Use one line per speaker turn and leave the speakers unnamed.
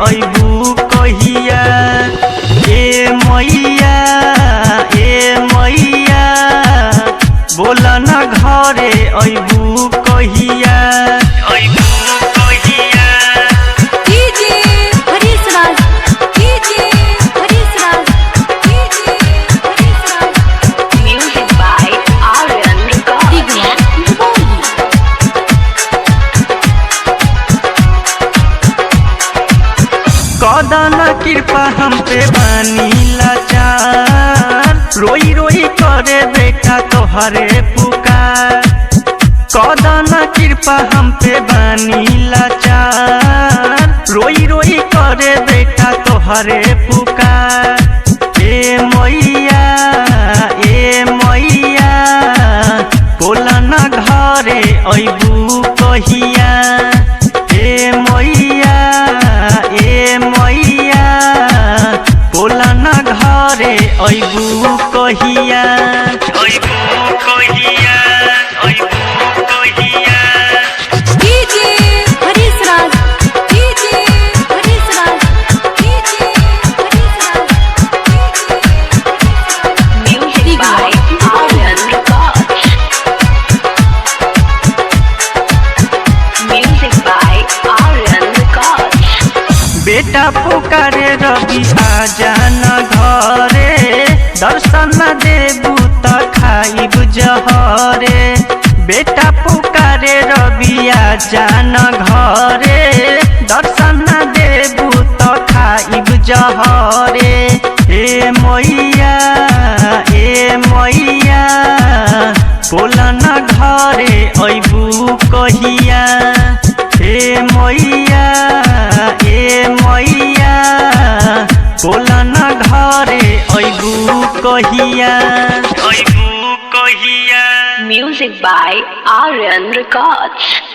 अबू कहिया। ए मैया बोला न घरे अबू कहिया। कदन कृपा हम पे बानी लाचार, रोई रोई करे बेटा तोहरे पुकार। कदन कृपा हम पे बानी लाचार, रोई रोई करे बेटा तोहरे पुकार। ए मैया बोला न घरे अबू कहिया। ए मैया बोला न घरे अबू कहिया। बेटा पुकारे रवि आजा न घरे, दर्शन न देबू त खाइब जहरे। बेटा पुकारे रवि आजा न घरे, दर्शन न देबू त खाइब जहरे। ए मैया बोला न घरे अबू कहिया। ए मैया बोला न घरे अबू कहिया।
Music by Aryan Records.